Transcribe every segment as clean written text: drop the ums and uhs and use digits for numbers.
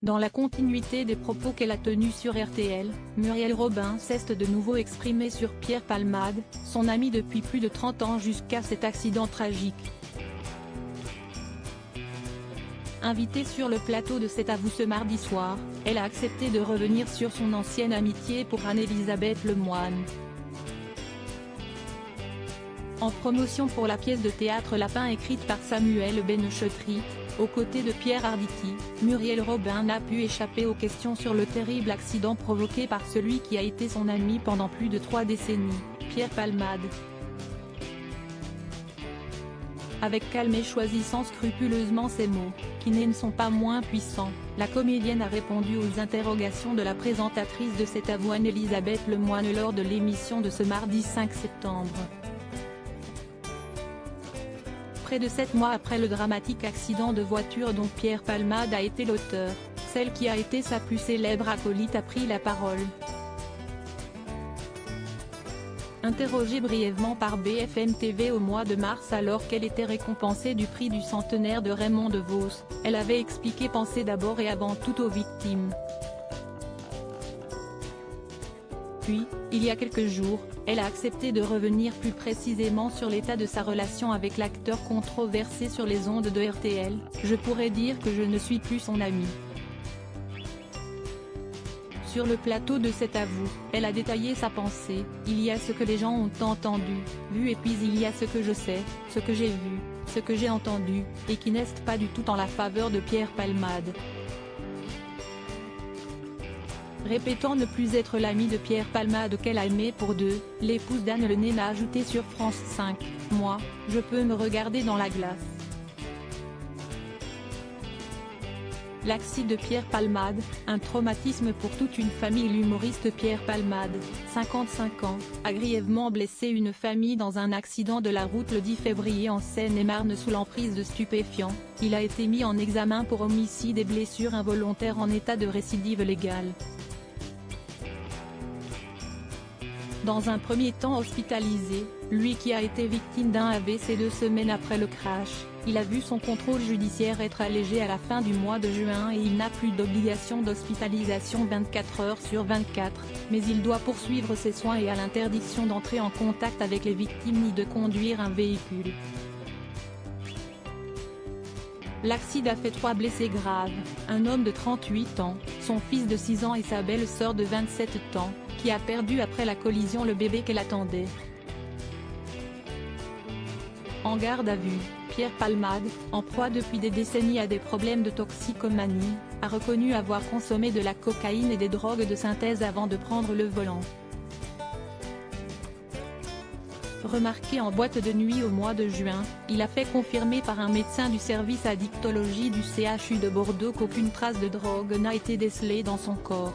Dans la continuité des propos qu'elle a tenus sur RTL, Muriel Robin s'est de nouveau exprimée sur Pierre Palmade, son ami depuis plus de 30 ans jusqu'à cet accident tragique. Invitée sur le plateau de C'est à vous ce mardi soir, elle a accepté de revenir sur son ancienne amitié pour Anne-Elisabeth Lemoine. En promotion pour la pièce de théâtre Lapin écrite par Samuel Benechetri, aux côtés de Pierre Arditi, Muriel Robin n'a pu échapper aux questions sur le terrible accident provoqué par celui qui a été son ami pendant plus de 3 décennies, Pierre Palmade. Avec calme et choisissant scrupuleusement ses mots, qui ne sont pas moins puissants, la comédienne a répondu aux interrogations de la présentatrice de C'est à vous Anne-Elisabeth Lemoine lors de l'émission de ce mardi 5 septembre. Près de 7 mois après le dramatique accident de voiture dont Pierre Palmade a été l'auteur, celle qui a été sa plus célèbre acolyte a pris la parole. Interrogée brièvement par BFM TV au mois de mars alors qu'elle était récompensée du prix du centenaire de Raymond DeVos, elle avait expliqué penser d'abord et avant tout aux victimes. Puis, il y a quelques jours, elle a accepté de revenir plus précisément sur l'état de sa relation avec l'acteur controversé sur les ondes de RTL. « Je pourrais dire que je ne suis plus son amie. » Sur le plateau de C'est à vous, elle a détaillé sa pensée. « Il y a ce que les gens ont entendu, vu et puis il y a ce que je sais, ce que j'ai vu, ce que j'ai entendu, et qui n'est pas du tout en la faveur de Pierre Palmade. » Répétant ne plus être l'amie de Pierre Palmade qu'elle a aimé pour deux, l'épouse d'Anne Le Naine a ajouté sur France 5, « Moi, je peux me regarder dans la glace. » L'accident de Pierre Palmade, un traumatisme pour toute une famille. L'humoriste Pierre Palmade, 55 ans, a grièvement blessé une famille dans un accident de la route le 10 février en Seine-et-Marne sous l'emprise de stupéfiants. Il a été mis en examen pour homicide et blessures involontaires en état de récidive légale. Dans un premier temps hospitalisé, lui qui a été victime d'un AVC 2 semaines après le crash, il a vu son contrôle judiciaire être allégé à la fin du mois de juin et il n'a plus d'obligation d'hospitalisation 24 heures sur 24, mais il doit poursuivre ses soins et a l'interdiction d'entrer en contact avec les victimes ni de conduire un véhicule. L'accident a fait 3 blessés graves, un homme de 38 ans, son fils de 6 ans et sa belle-sœur de 27 ans, qui a perdu après la collision le bébé qu'elle attendait. En garde à vue, Pierre Palmade, en proie depuis des décennies à des problèmes de toxicomanie, a reconnu avoir consommé de la cocaïne et des drogues de synthèse avant de prendre le volant. Remarqué en boîte de nuit au mois de juin, il a fait confirmer par un médecin du service addictologie du CHU de Bordeaux qu'aucune trace de drogue n'a été décelée dans son corps.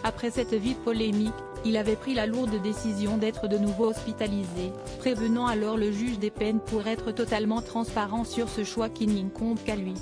Après cette vive polémique, il avait pris la lourde décision d'être de nouveau hospitalisé, prévenant alors le juge des peines pour être totalement transparent sur ce choix qui n'incombe qu'à lui.